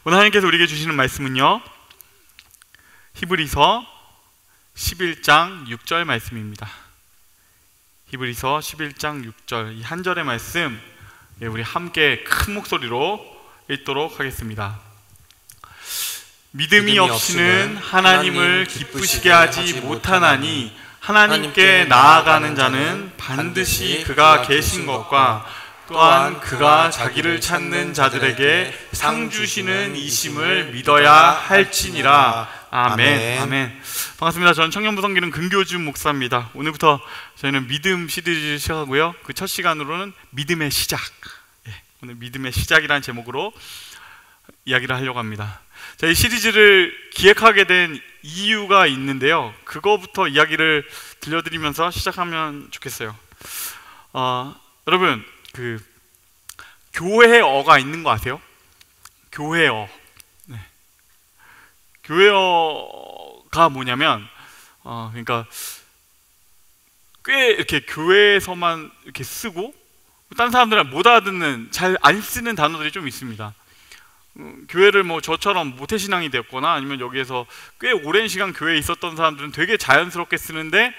오늘 하나님께서 우리에게 주시는 말씀은요, 히브리서 11장 6절 말씀입니다. 히브리서 11장 6절, 이 한 절의 말씀 우리 함께 큰 목소리로 읽도록 하겠습니다. 믿음이 없이는 하나님을 기쁘시게 하지 못하나니 하나님께 나아가는 자는 반드시 그가 계신 것과 또한 그가 자기를 찾는 자들에게 상 주시는 이심을 믿어야 할지니라. 아멘. 아멘. 반갑습니다. 저는 청년부 성기는 근교준 목사입니다. 오늘부터 저희는 믿음 시리즈 시작하고요, 그 첫 시간으로는 믿음의 시작, 오늘 믿음의 시작이라는 제목으로 이야기를 하려고 합니다. 자, 이 시리즈를 기획하게 된 이유가 있는데요, 그거부터 이야기를 들려드리면서 시작하면 좋겠어요. 여러분, 그 교회어가 있는 거 아세요? 교회어. 네. 교회어가 뭐냐면 그러니까 꽤 이렇게 교회에서만 이렇게 쓰고 다른 사람들은 못 알아듣는, 잘 안 쓰는 단어들이 좀 있습니다. 교회를 뭐 저처럼 모태신앙이 되었거나 아니면 여기에서 꽤 오랜 시간 교회에 있었던 사람들은 되게 자연스럽게 쓰는데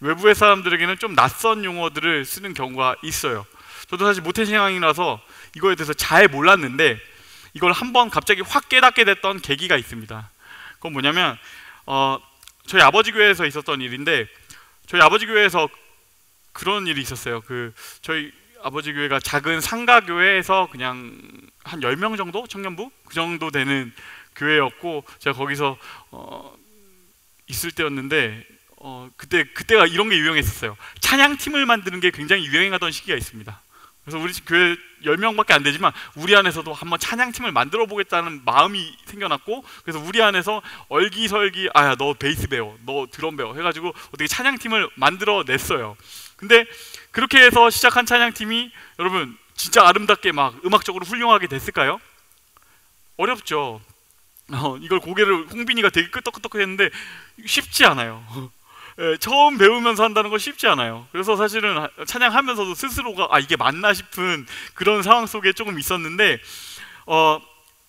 외부의 사람들에게는 좀 낯선 용어들을 쓰는 경우가 있어요. 저도 사실 모태신앙이라서 이거에 대해서 잘 몰랐는데 이걸 한번 갑자기 확 깨닫게 됐던 계기가 있습니다. 그건 뭐냐면 저희 아버지 교회에서 있었던 일인데, 저희 아버지 교회에서 그런 일이 있었어요. 저희 아버지 교회가 작은 상가교회에서 그냥 한 10명 정도? 청년부? 그 정도 되는 교회였고, 제가 거기서 있을 때였는데 그때가 이런 게 유행했었어요. 찬양팀을 만드는 게 굉장히 유행하던 시기가 있습니다. 그래서 우리 교회 10명밖에 안 되지만 우리 안에서도 한번 찬양팀을 만들어 보겠다는 마음이 생겨났고, 그래서 우리 안에서 얼기설기 야, 너 베이스 배워, 너 드럼 배워 해가지고 어떻게 찬양팀을 만들어 냈어요. 근데 그렇게 해서 시작한 찬양팀이 여러분 진짜 아름답게 막 음악적으로 훌륭하게 됐을까요? 어렵죠. 이걸 고개를 홍빈이가 되게 끄덕끄덕 했는데 쉽지 않아요. 처음 배우면서 한다는 건 쉽지 않아요. 그래서 사실은 찬양하면서도 스스로가 이게 맞나 싶은 그런 상황 속에 조금 있었는데,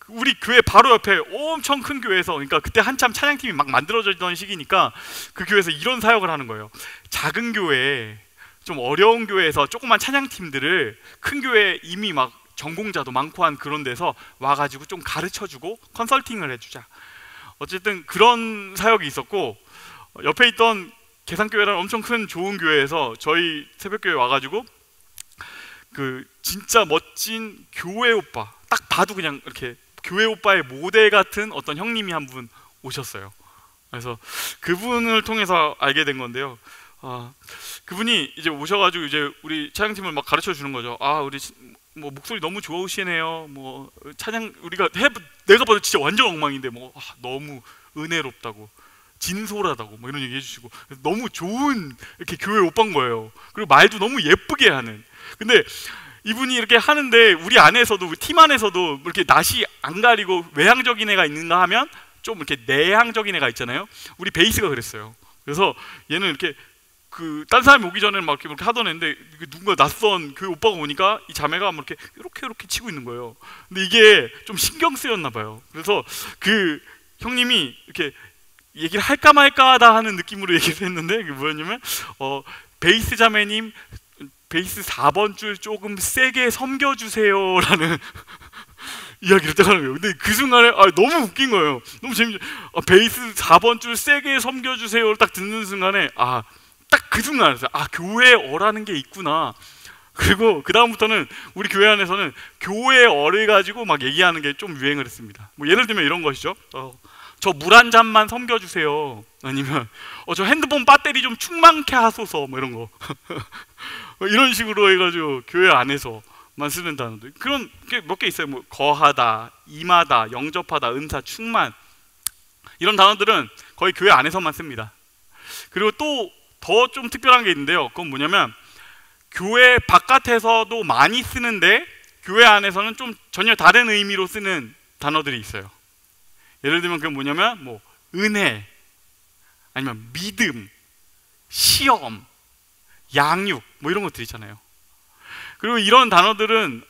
우리 교회 바로 옆에 엄청 큰 교회에서, 그러니까 그때 한참 찬양팀이 막 만들어지던 시기니까 그 교회에서 이런 사역을 하는 거예요. 작은 교회에, 좀 어려운 교회에서 조그만 찬양팀들을 큰 교회에 이미 막 전공자도 많고 한 그런 데서 와가지고 좀 가르쳐주고 컨설팅을 해주자, 어쨌든 그런 사역이 있었고, 옆에 있던 계산교회라는 엄청 큰 좋은 교회에서 저희 새벽교회 와가지고 그 진짜 멋진 교회 오빠, 딱 봐도 그냥 이렇게 교회 오빠의 모델 같은 어떤 형님이 한 분 오셨어요. 그래서 그분을 통해서 알게 된 건데요, 그분이 이제 오셔가지고 이제 우리 찬양팀을 막 가르쳐 주는 거죠. 우리 뭐 목소리 너무 좋으시네요. 뭐 찬양 내가 봐도 진짜 완전 엉망인데 너무 은혜롭다고, 진솔하다고 뭐 이런 얘기 해주시고, 너무 좋은 이렇게 교회 오빠인 거예요. 그리고 말도 너무 예쁘게 하는. 근데 이분이 이렇게 하는데 우리 안에서도, 우리 팀 안에서도 이렇게 낯이 안 가리고 외향적인 애가 있는가 하면 좀 이렇게 내향적인 애가 있잖아요. 우리 베이스가 그랬어요. 그래서 얘는 이렇게 딴 사람이 오기 전에는 막 이렇게 하던 애인데 누군가 낯선 교회 오빠가 오니까 이 자매가 막 이렇게 치고 있는 거예요. 근데 이게 좀 신경 쓰였나 봐요. 그래서 그 형님이 이렇게 얘기를 할까 말까 하다 하는 느낌으로 얘기를 했는데, 그게 뭐였냐면 베이스 자매님 베이스 4번 줄 조금 세게 섬겨주세요 라는 이야기를 딱 하는 거예요. 근데 그 순간에 너무 웃긴 거예요. 너무 재밌죠. 베이스 4번 줄 세게 섬겨주세요를 딱 듣는 순간에 딱 그 순간에 교회어라는 게 있구나. 그리고 그 다음부터는 우리 교회 안에서는 교회어를 가지고 막 얘기하는 게 좀 유행을 했습니다. 뭐 예를 들면 이런 것이죠. 저 물 한 잔만 섬겨주세요. 아니면 저 핸드폰 배터리 좀 충만케 하소서, 뭐 이런 거. 이런 식으로 해가지고 교회 안에서만 쓰는 단어들, 그런 게 몇 개 있어요. 뭐 거하다, 임하다, 영접하다, 은사, 충만, 이런 단어들은 거의 교회 안에서만 씁니다. 그리고 또 더 좀 특별한 게 있는데요, 그건 뭐냐면 교회 바깥에서도 많이 쓰는데 교회 안에서는 좀 전혀 다른 의미로 쓰는 단어들이 있어요. 예를 들면 그게 뭐냐면 뭐 은혜, 아니면 믿음, 시험, 양육, 뭐 이런 것들 있잖아요. 그리고 이런 단어들은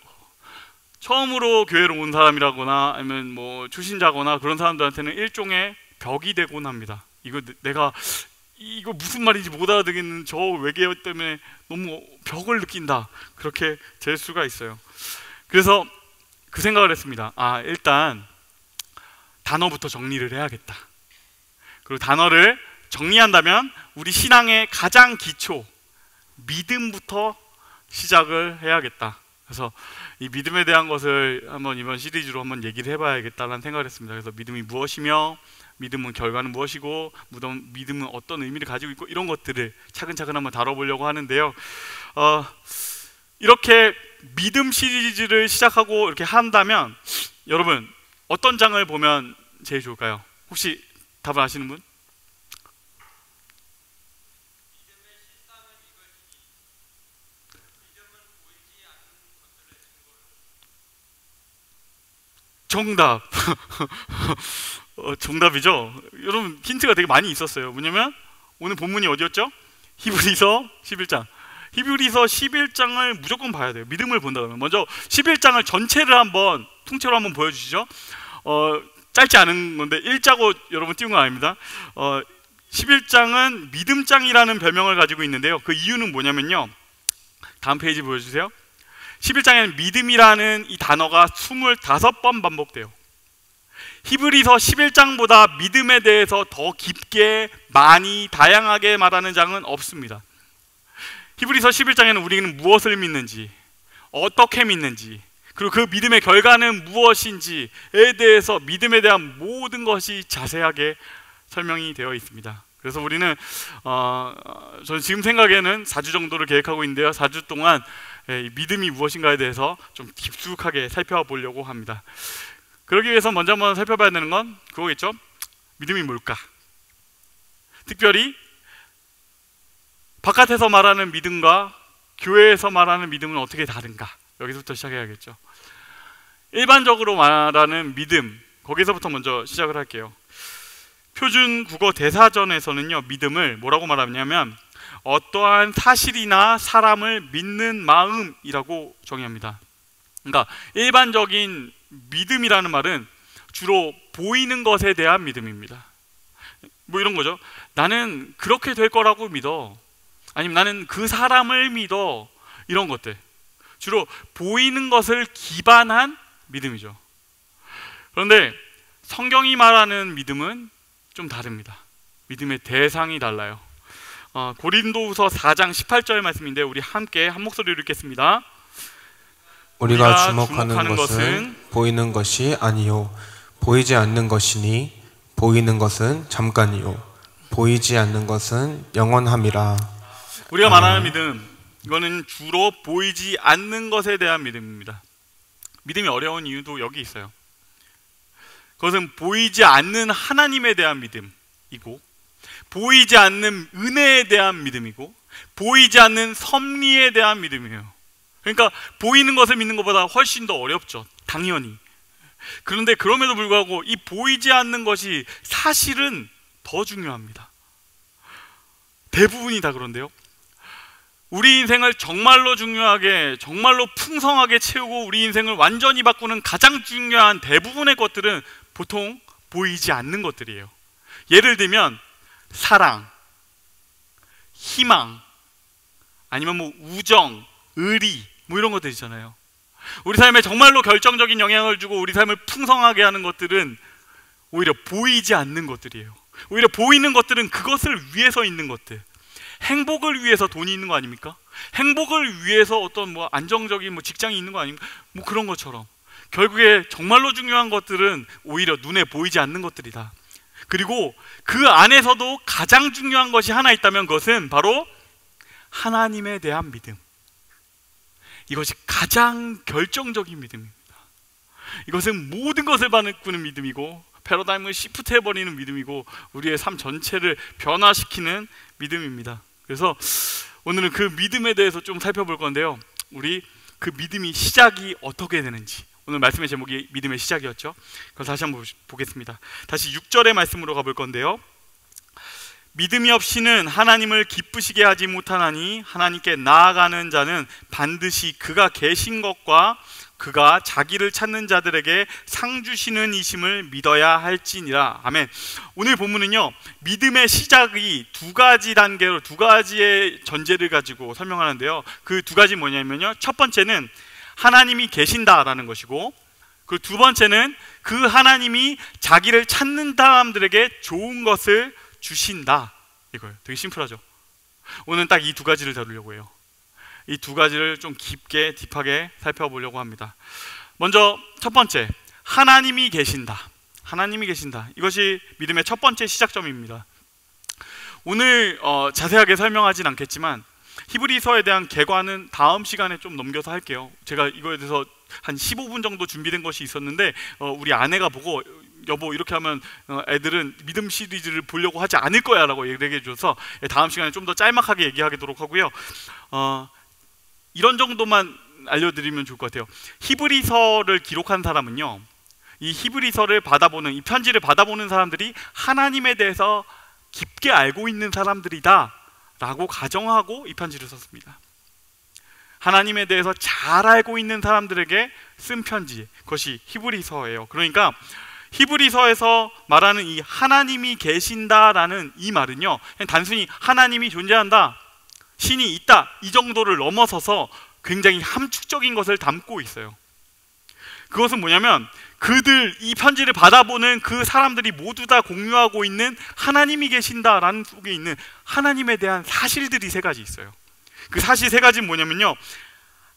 처음으로 교회로 온 사람이라거나 아니면 뭐 초신자거나 그런 사람들한테는 일종의 벽이 되곤 합니다. 내가 이거 무슨 말인지 못 알아듣겠는 저 외계어 때문에 너무 벽을 느낀다, 그렇게 될 수가 있어요. 그래서 그 생각을 했습니다. 일단 단어부터 정리를 해야겠다. 그리고 단어를 정리한다면 우리 신앙의 가장 기초 믿음부터 시작을 해야겠다. 그래서 이 믿음에 대한 것을 한번 이번 시리즈로 한번 얘기를 해봐야겠다는 생각을 했습니다. 그래서 믿음이 무엇이며, 믿음은 결과는 무엇이고, 믿음은 어떤 의미를 가지고 있고, 이런 것들을 차근차근 한번 다뤄보려고 하는데요. 이렇게 믿음 시리즈를 시작하고 이렇게 한다면 여러분 어떤 장을 보면 제일 좋을까요? 혹시 답을 아시는 분? 정답. 정답이죠. 여러분 힌트가 되게 많이 있었어요. 뭐냐면 오늘 본문이 어디였죠? 히브리서 11장. 히브리서 11장을 무조건 봐야 돼요. 믿음을 본다 그러면 먼저 11장을 전체를 한번 통째로 한번 보여주시죠. 짧지 않은 건데 1자고 여러분 띄운 건 아닙니다. 11장은 믿음장이라는 별명을 가지고 있는데요. 그 이유는 뭐냐면요, 다음 페이지 보여주세요. 11장에는 믿음이라는 이 단어가 25번 반복돼요. 히브리서 11장보다 믿음에 대해서 더 깊게 많이 다양하게 말하는 장은 없습니다. 히브리서 11장에는 우리는 무엇을 믿는지, 어떻게 믿는지, 그리고 그 믿음의 결과는 무엇인지에 대해서 믿음에 대한 모든 것이 자세하게 설명이 되어 있습니다. 그래서 우리는 저는 지금 생각에는 4주 정도를 계획하고 있는데요, 4주 동안 믿음이 무엇인가에 대해서 좀 깊숙하게 살펴보려고 합니다. 그러기 위해서 먼저 한번 살펴봐야 되는 건 그거겠죠? 믿음이 뭘까? 특별히 바깥에서 말하는 믿음과 교회에서 말하는 믿음은 어떻게 다른가? 여기서부터 시작해야겠죠. 일반적으로 말하는 믿음, 거기서부터 먼저 시작을 할게요. 표준 국어 대사전에서는요, 믿음을 뭐라고 말하냐면 어떠한 사실이나 사람을 믿는 마음이라고 정의합니다. 그러니까 일반적인 믿음이라는 말은 주로 보이는 것에 대한 믿음입니다. 뭐 이런 거죠. 나는 그렇게 될 거라고 믿어, 아니면 나는 그 사람을 믿어, 이런 것들, 주로 보이는 것을 기반한 믿음이죠. 그런데 성경이 말하는 믿음은 좀 다릅니다. 믿음의 대상이 달라요. 고린도후서 4장 18절 말씀인데 우리 함께 한 목소리로 읽겠습니다. 우리가 주목하는 것은 보이는 것이 아니요 보이지 않는 것이니 보이는 것은 잠깐이요 보이지 않는 것은 영원함이라. 우리가 말하는 믿음, 이거는 주로 보이지 않는 것에 대한 믿음입니다. 믿음이 어려운 이유도 여기 있어요. 그것은 보이지 않는 하나님에 대한 믿음이고, 보이지 않는 은혜에 대한 믿음이고, 보이지 않는 섭리에 대한 믿음이에요. 그러니까 보이는 것을 믿는 것보다 훨씬 더 어렵죠, 당연히. 그런데 그럼에도 불구하고 이 보이지 않는 것이 사실은 더 중요합니다. 대부분이 다 그런데요, 우리 인생을 정말로 중요하게, 정말로 풍성하게 채우고 우리 인생을 완전히 바꾸는 가장 중요한 대부분의 것들은 보통 보이지 않는 것들이에요. 예를 들면 사랑, 희망, 아니면 뭐 우정, 의리, 뭐 이런 것들 있잖아요. 우리 삶에 정말로 결정적인 영향을 주고 우리 삶을 풍성하게 하는 것들은 오히려 보이지 않는 것들이에요. 오히려 보이는 것들은 그것을 위해서 있는 것들. 행복을 위해서 돈이 있는 거 아닙니까? 행복을 위해서 어떤 뭐 안정적인 뭐 직장이 있는 거 아닙니까? 뭐 그런 것처럼 결국에 정말로 중요한 것들은 오히려 눈에 보이지 않는 것들이다. 그리고 그 안에서도 가장 중요한 것이 하나 있다면 그것은 바로 하나님에 대한 믿음. 이것이 가장 결정적인 믿음입니다. 이것은 모든 것을 바꾸는 믿음이고, 패러다임을 시프트해버리는 믿음이고, 우리의 삶 전체를 변화시키는 믿음입니다. 그래서 오늘은 그 믿음에 대해서 좀 살펴볼 건데요, 우리 그 믿음이 시작이 어떻게 되는지. 오늘 말씀의 제목이 믿음의 시작이었죠. 그래서 다시 한번 보겠습니다. 다시 6절의 말씀으로 가볼 건데요, 믿음이 없이는 하나님을 기쁘시게 하지 못하나니 하나님께 나아가는 자는 반드시 그가 계신 것과 그가 자기를 찾는 자들에게 상 주시는 이심을 믿어야 할지니라. 아멘. 오늘 본문은요, 믿음의 시작이 두 가지 단계로 두 가지의 전제를 가지고 설명하는데요. 그 두 가지 뭐냐면요, 첫 번째는 하나님이 계신다라는 것이고, 그 두 번째는 그 하나님이 자기를 찾는 사람들에게 좋은 것을 주신다, 이거예요. 되게 심플하죠. 오늘 딱 이 두 가지를 다루려고 해요. 이 두 가지를 좀 깊게 딥하게 살펴보려고 합니다. 먼저 첫 번째, 하나님이 계신다. 하나님이 계신다. 이것이 믿음의 첫 번째 시작점입니다. 오늘 자세하게 설명하진 않겠지만 히브리서에 대한 개관은 다음 시간에 좀 넘겨서 할게요. 제가 이거에 대해서 한 15분 정도 준비된 것이 있었는데 우리 아내가 보고 여보 이렇게 하면 애들은 믿음 시리즈를 보려고 하지 않을 거야 라고 얘기해 줘서 다음 시간에 좀 더 짤막하게 얘기하도록 하고요. 이런 정도만 알려드리면 좋을 것 같아요. 히브리서를 기록한 사람은요, 이 히브리서를 받아보는, 이 편지를 받아보는 사람들이 하나님에 대해서 깊게 알고 있는 사람들이다 라고 가정하고 이 편지를 썼습니다. 하나님에 대해서 잘 알고 있는 사람들에게 쓴 편지, 그것이 히브리서예요. 그러니까 히브리서에서 말하는 이 하나님이 계신다라는 이 말은요, 그냥 단순히 하나님이 존재한다, 신이 있다, 이 정도를 넘어서서 굉장히 함축적인 것을 담고 있어요. 그것은 뭐냐면 그들, 이 편지를 받아보는 그 사람들이 모두 다 공유하고 있는 하나님이 계신다라는 속에 있는 하나님에 대한 사실들이 세 가지 있어요. 그 사실 세 가지는 뭐냐면요,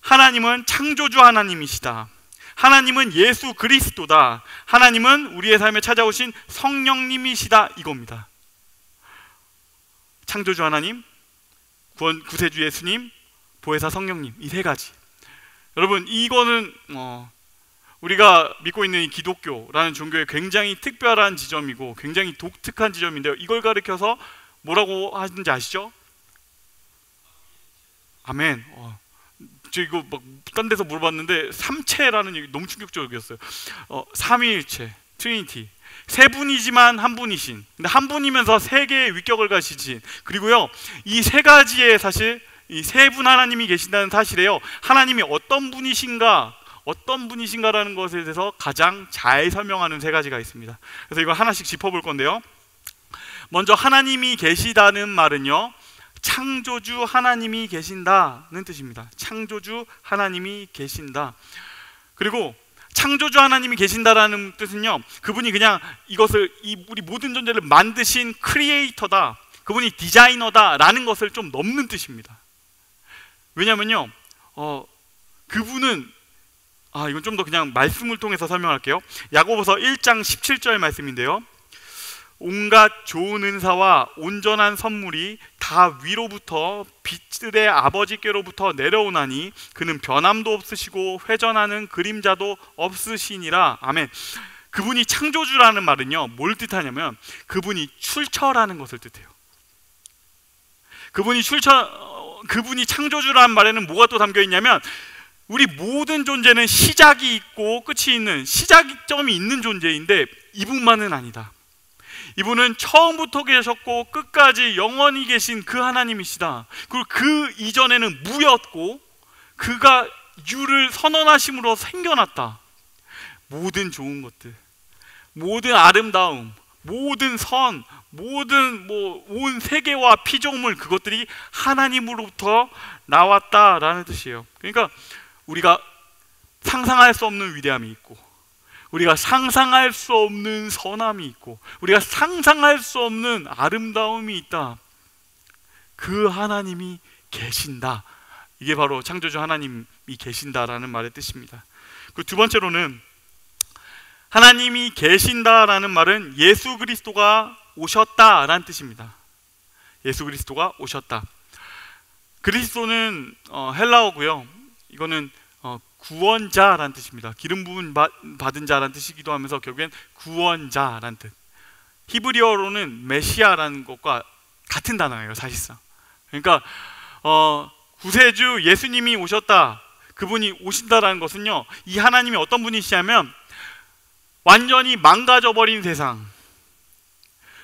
하나님은 창조주 하나님이시다, 하나님은 예수 그리스도다, 하나님은 우리의 삶에 찾아오신 성령님이시다, 이겁니다. 창조주 하나님, 구세주 예수님, 보혜사 성령님, 이 세 가지. 여러분, 이거는 우리가 믿고 있는 이 기독교라는 종교의 굉장히 특별한 지점이고 굉장히 독특한 지점인데요, 이걸 가리켜서 뭐라고 하는지 아시죠? 아멘. 저 이거 막 딴 데서 물어봤는데 삼체라는 얘기 너무 충격적이었어요. 삼위일체, 트리니티, 세 분이지만 한 분이신, 근데 한 분이면서 세 개의 위격을 가지신, 그리고요 이 세 가지의 사실, 이 세 분 하나님이 계신다는 사실에요, 하나님이 어떤 분이신가라는 것에 대해서 가장 잘 설명하는 세 가지가 있습니다. 그래서 이거 하나씩 짚어볼 건데요, 먼저 하나님이 계시다는 말은요, 창조주 하나님이 계신다는 뜻입니다. 창조주 하나님이 계신다. 그리고 창조주 하나님이 계신다라는 뜻은요, 그분이 그냥 이것을, 우리 모든 존재를 만드신 크리에이터다, 그분이 디자이너다 라는 것을 좀 넘는 뜻입니다. 왜냐면요, 그분은, 이건 좀 더 그냥 말씀을 통해서 설명할게요. 야고보서 1장 17절 말씀인데요, 온갖 좋은 은사와 온전한 선물이 다 위로부터 빛들의 아버지께로부터 내려오나니 그는 변함도 없으시고 회전하는 그림자도 없으시니라. 아멘. 그분이 창조주라는 말은요, 뭘 뜻하냐면 그분이 출처라는 것을 뜻해요. 그분이 창조주라는 말에는 뭐가 또 담겨 있냐면, 우리 모든 존재는 시작이 있고 끝이 있는, 시작점이 있는 존재인데 이분만은 아니다. 이분은 처음부터 계셨고 끝까지 영원히 계신 그 하나님이시다. 그리고 그 이전에는 무였고 그가 유를 선언하심으로 생겨났다. 모든 좋은 것들, 모든 아름다움, 모든 선, 모든 온 세계와 피조물, 그것들이 하나님으로부터 나왔다라는 뜻이에요. 그러니까 우리가 상상할 수 없는 위대함이 있고, 우리가 상상할 수 없는 선함이 있고, 우리가 상상할 수 없는 아름다움이 있다. 그 하나님이 계신다. 이게 바로 창조주 하나님이 계신다라는 말의 뜻입니다. 그 두 번째로는, 하나님이 계신다라는 말은 예수 그리스도가 오셨다라는 뜻입니다. 예수 그리스도가 오셨다. 그리스도는 헬라어고요, 이거는 구원자라는 뜻입니다. 기름 부음 받은 자라는 뜻이기도 하면서 결국엔 구원자라는 뜻. 히브리어로는 메시아라는 것과 같은 단어예요, 사실상. 그러니까 구세주 예수님이 오셨다, 그분이 오신다라는 것은요, 이 하나님이 어떤 분이시냐면 완전히 망가져버린 세상,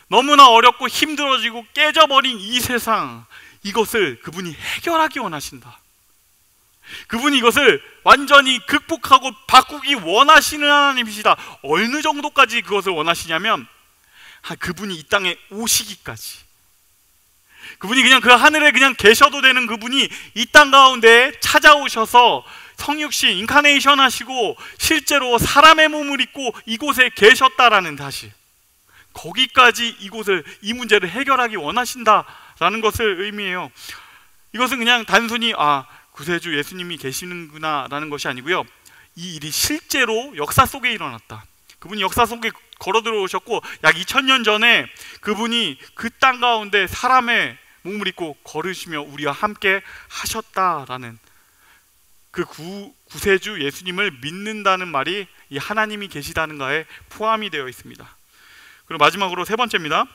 너무나 어렵고 힘들어지고 깨져버린 이 세상, 이것을 그분이 해결하기 원하신다. 그분이 이것을 완전히 극복하고 바꾸기 원하시는 하나님이시다. 어느 정도까지 그것을 원하시냐면 그분이 이 땅에 오시기까지, 그분이 그냥 그 하늘에 그냥 계셔도 되는 그분이 이 땅 가운데 찾아오셔서 성육신 인카네이션 하시고 실제로 사람의 몸을 입고 이곳에 계셨다라는 사실, 거기까지 이 문제를 해결하기 원하신다라는 것을 의미해요. 이것은 그냥 단순히 구세주 예수님이 계시는구나 라는 것이 아니고요, 이 일이 실제로 역사 속에 일어났다. 그분이 역사 속에 걸어 들어오셨고 약 2000년 전에 그분이 그 땅 가운데 사람의 몸을 입고 걸으시며 우리와 함께 하셨다라는 그 구세주 예수님을 믿는다는 말이 이 하나님이 계시다는 거에 포함이 되어 있습니다. 그리고 마지막으로 세 번째입니다.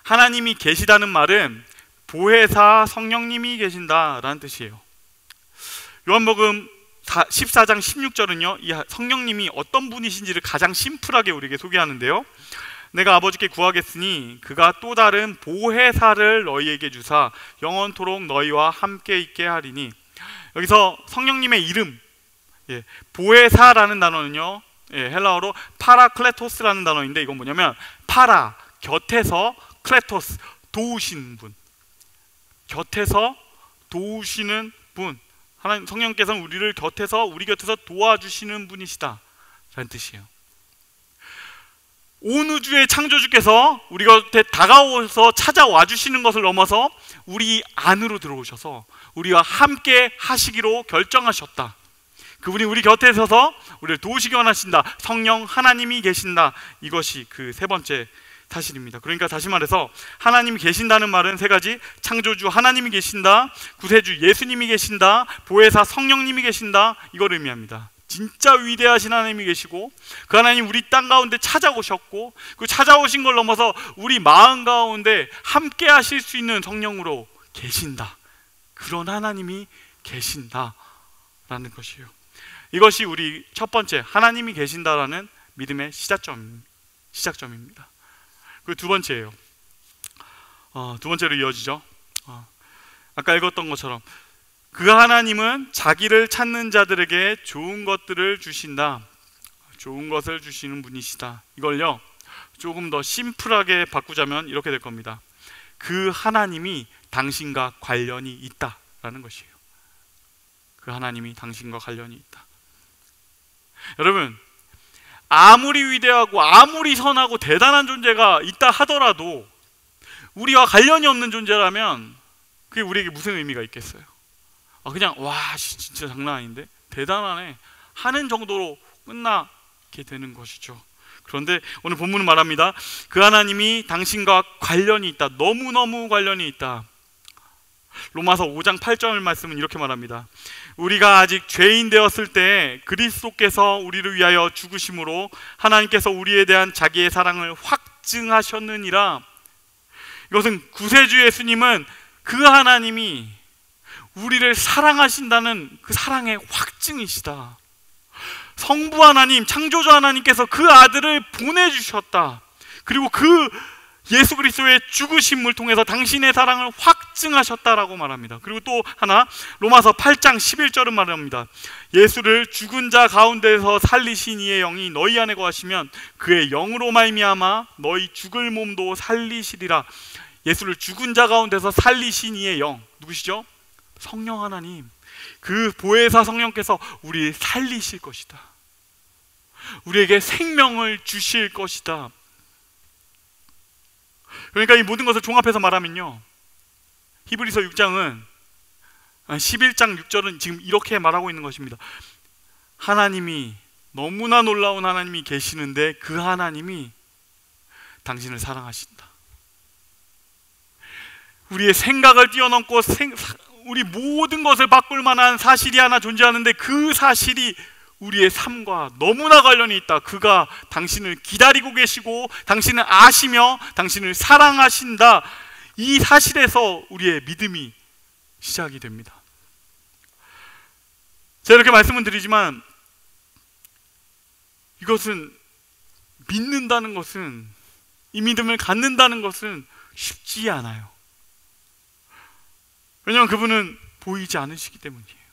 하나님이 계시다는 말은 보혜사 성령님이 계신다라는 뜻이에요. 요한복음 14장 16절은요, 이 성령님이 어떤 분이신지를 가장 심플하게 우리에게 소개하는데요. 내가 아버지께 구하겠으니 그가 또 다른 보혜사를 너희에게 주사 영원토록 너희와 함께 있게 하리니. 여기서 성령님의 이름, 보혜사라는 단어는요, 헬라어로 파라클레토스라는 단어인데, 이건 뭐냐면 파라, 곁에서, 클레토스, 도우시는 분, 곁에서 도우시는 분. 하나님 성령께서는 우리 곁에서 도와주시는 분이시다 라는 뜻이에요. 온 우주의 창조주께서 우리 곁에 다가오셔서 찾아와 주시는 것을 넘어서 우리 안으로 들어오셔서 우리와 함께 하시기로 결정하셨다. 그분이 우리 곁에 서서 우리를 도우시기 원하신다. 성령 하나님이 계신다. 이것이 그 세 번째 사실입니다. 그러니까 다시 말해서 하나님이 계신다는 말은 세 가지: 창조주 하나님이 계신다, 구세주 예수님이 계신다, 보혜사 성령님이 계신다, 이걸 의미합니다. 진짜 위대하신 하나님이 계시고 그 하나님 우리 땅 가운데 찾아오셨고 그 찾아오신 걸 넘어서 우리 마음 가운데 함께 하실 수 있는 성령으로 계신다. 그런 하나님이 계신다라는 것이에요. 이것이 우리 첫 번째 하나님이 계신다라는 믿음의 시작점입니다. 그 두 번째예요. 두 번째로 이어지죠. 아까 읽었던 것처럼 그 하나님은 자기를 찾는 자들에게 좋은 것들을 주신다. 좋은 것을 주시는 분이시다. 이걸요 조금 더 심플하게 바꾸자면 이렇게 될 겁니다. 그 하나님이 당신과 관련이 있다라는 것이에요. 그 하나님이 당신과 관련이 있다. 여러분, 아무리 위대하고 아무리 선하고 대단한 존재가 있다 하더라도 우리와 관련이 없는 존재라면 그게 우리에게 무슨 의미가 있겠어요? 그냥 와 진짜 장난 아닌데 대단하네 하는 정도로 끝나게 되는 것이죠. 그런데 오늘 본문은 말합니다. 그 하나님이 당신과 관련이 있다. 너무너무 관련이 있다. 로마서 5장 8절 말씀은 이렇게 말합니다. 우리가 아직 죄인 되었을 때 그리스도께서 우리를 위하여 죽으심으로 하나님께서 우리에 대한 자기의 사랑을 확증하셨느니라. 이것은 구세주 예수님은 그 하나님이 우리를 사랑하신다는 그 사랑의 확증이시다. 성부 하나님, 창조주 하나님께서 그 아들을 보내주셨다. 그리고 그 예수 그리스도의 죽으심을 통해서 당신의 사랑을 확증하셨다라고 말합니다. 그리고 또 하나, 로마서 8장 11절은 말합니다. 예수를 죽은 자 가운데서 살리신 이의 영이 너희 안에 거하시면 그의 영으로 말미암아 너희 죽을 몸도 살리시리라. 예수를 죽은 자 가운데서 살리신 이의 영, 누구시죠? 성령 하나님, 그 보혜사 성령께서 우리를 살리실 것이다. 우리에게 생명을 주실 것이다. 그러니까 이 모든 것을 종합해서 말하면요, 히브리서 6장은 11장 6절은 지금 이렇게 말하고 있는 것입니다. 하나님이, 너무나 놀라운 하나님이 계시는데 그 하나님이 당신을 사랑하신다. 우리의 생각을 뛰어넘고 우리 모든 것을 바꿀 만한 사실이 하나 존재하는데 그 사실이 우리의 삶과 너무나 관련이 있다. 그가 당신을 기다리고 계시고 당신을 아시며 당신을 사랑하신다. 이 사실에서 우리의 믿음이 시작이 됩니다. 제가 이렇게 말씀을 드리지만 이것은, 믿는다는 것은, 이 믿음을 갖는다는 것은 쉽지 않아요. 왜냐하면 그분은 보이지 않으시기 때문이에요.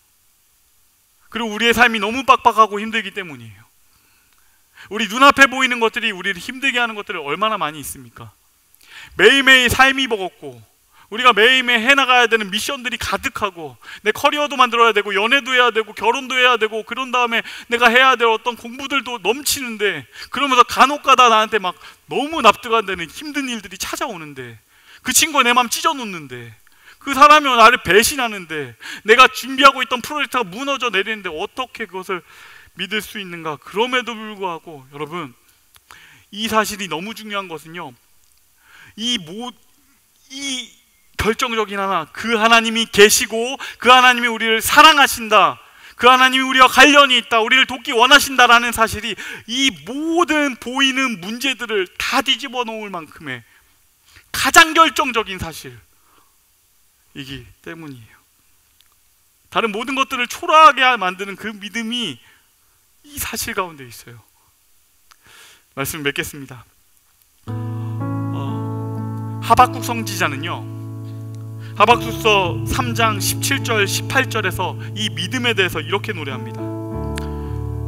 그리고 우리의 삶이 너무 빡빡하고 힘들기 때문이에요. 우리 눈앞에 보이는 것들이 우리를 힘들게 하는 것들이 얼마나 많이 있습니까? 매일매일 삶이 버겁고 우리가 매일매일 해나가야 되는 미션들이 가득하고 내 커리어도 만들어야 되고 연애도 해야 되고 결혼도 해야 되고 그런 다음에 내가 해야 될 어떤 공부들도 넘치는데, 그러면서 간혹가다 나한테 막 너무 납득 안 되는 힘든 일들이 찾아오는데, 그 친구가 내 마음 찢어놓는데, 그 사람이 나를 배신하는데, 내가 준비하고 있던 프로젝트가 무너져 내리는데 어떻게 그것을 믿을 수 있는가? 그럼에도 불구하고 여러분, 이 사실이 너무 중요한 것은요, 이 결정적인 하나, 그 하나님이 계시고 그 하나님이 우리를 사랑하신다, 그 하나님이 우리와 관련이 있다, 우리를 돕기 원하신다라는 사실이 이 모든 보이는 문제들을 다 뒤집어 놓을 만큼의 가장 결정적인 사실이기 때문이에요. 다른 모든 것들을 초라하게 만드는 그 믿음이 이 사실 가운데 있어요. 말씀 맺겠습니다. 하박국 선지자는요, 하박국서 3장 17절 18절에서 이 믿음에 대해서 이렇게 노래합니다.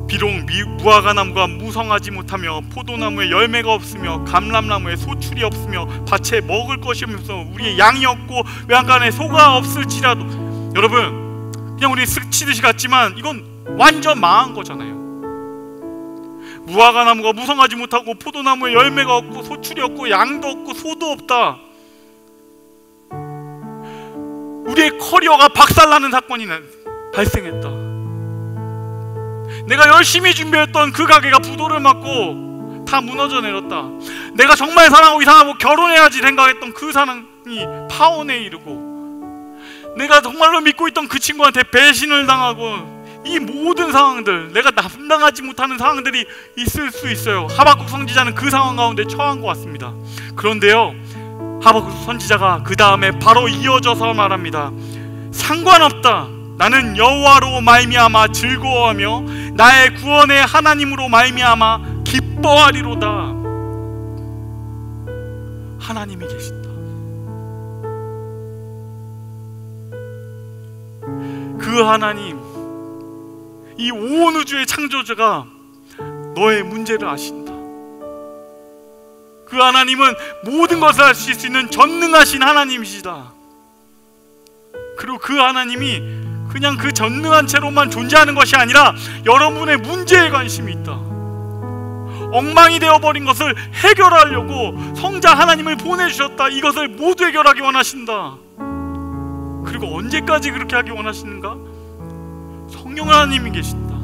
비록 무화과나무가 무성하지 못하며 포도나무에 열매가 없으며 감람나무에 소출이 없으며 밭에 먹을 것이 없으며 우리의 양이 없고 외양간에 소가 없을지라도, 여러분 그냥 우리 스치듯이 갔지만 이건 완전 망한 거잖아요. 무화과나무가 무성하지 못하고 포도나무에 열매가 없고 소출이 없고 양도 없고 소도 없다. 우리의 커리어가 박살나는 사건이 발생했다. 내가 열심히 준비했던 그 가게가 부도를 맞고 다 무너져 내렸다. 내가 정말 사랑하고 이 사람하고 결혼해야지 생각했던 그 사랑이 파혼에 이르고, 내가 정말로 믿고 있던 그 친구한테 배신을 당하고, 이 모든 상황들, 내가 감당하지 못하는 상황들이 있을 수 있어요. 하박국 선지자는 그 상황 가운데 처한 것 같습니다. 그런데요, 하박국 선지자가 그 다음에 바로 이어져서 말합니다. 상관없다. 나는 여호와로 말미암아 즐거워하며 나의 구원의 하나님으로 말미암아 기뻐하리로다. 하나님이 계신다. 그 하나님, 이 온 우주의 창조주가 너의 문제를 아신다. 그 하나님은 모든 것을 하실 수 있는 전능하신 하나님이시다. 그리고 그 하나님이 그냥 그 전능한 채로만 존재하는 것이 아니라 여러분의 문제에 관심이 있다. 엉망이 되어버린 것을 해결하려고 성자 하나님을 보내주셨다. 이것을 모두 해결하기 원하신다. 그리고 언제까지 그렇게 하기 원하시는가? 성령 하나님이 계신다.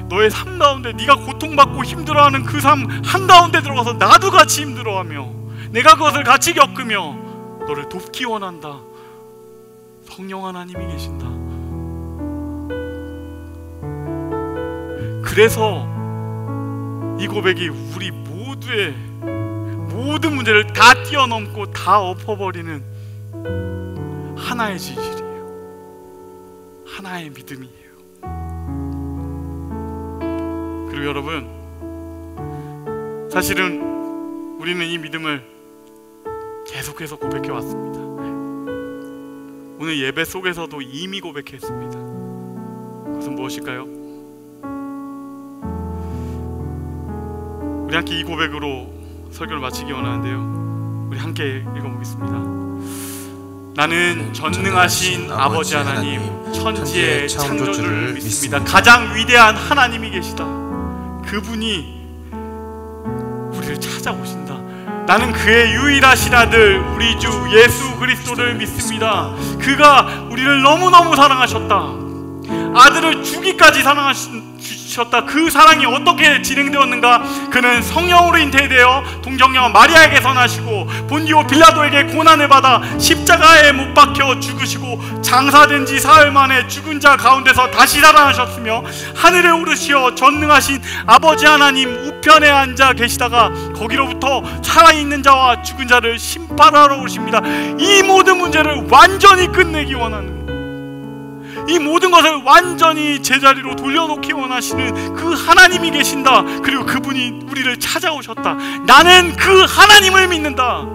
너의 삶 가운데 네가 고통받고 힘들어하는 그 삶 한가운데 들어가서 나도 같이 힘들어하며 내가 그것을 같이 겪으며 너를 돕기 원한다. 성령 하나님이 계신다. 그래서 이 고백이 우리 모두의 모든 문제를 다 뛰어넘고 다 엎어버리는 하나의 진실이에요. 하나의 믿음이에요. 그리고 여러분, 사실은 우리는 이 믿음을 계속해서 고백해 왔습니다. 오늘 예배 속에서도 이미 고백했습니다. 그것은 무엇일까요? 우리 함께 이 고백으로 설교를 마치기 원하는데요, 우리 함께 읽어보겠습니다. 나는 전능하신 아버지 하나님, 천지의 창조주를 믿습니다. 가장 위대한 하나님이 계시다. 그분이 우리를 찾아오신다. 나는 그의 유일하신 아들 우리 주 예수 그리스도를 믿습니다. 그가 우리를 너무너무 사랑하셨다. 아들을 주기까지 사랑하셨다. 그 사랑이 어떻게 진행되었는가? 그는 성령으로 잉태되어 동정녀 마리아에게서 나시고 본디오 빌라도에게 고난을 받아 십자가에 못 박혀 죽으시고 장사된 지 사흘 만에 죽은 자 가운데서 다시 살아나셨으며 하늘에 오르시어 전능하신 아버지 하나님 우편에 앉아 계시다가 거기로부터 살아있는 자와 죽은 자를 심판하러 오십니다. 이 모든 문제를 완전히 끝내기 원하는, 이 모든 것을 완전히 제자리로 돌려놓기 원하시는 그 하나님이 계신다. 그리고 그분이 우리를 찾아오셨다. 나는 그 하나님을 믿는다.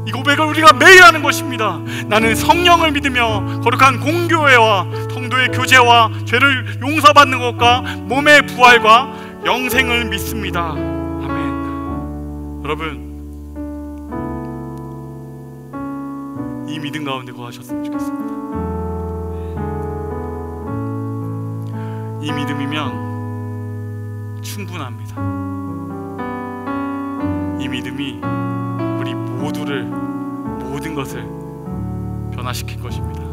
이 고백을 우리가 매일 하는 것입니다. 나는 성령을 믿으며 거룩한 공교회와 성도의 교제와 죄를 용서받는 것과 몸의 부활과 영생을 믿습니다. 아멘. 여러분, 이 믿음 가운데 거하셨으면 좋겠습니다. 이 믿음이면 충분합니다. 이 믿음이 우리 모두를, 모든 것을 변화시킬 것입니다.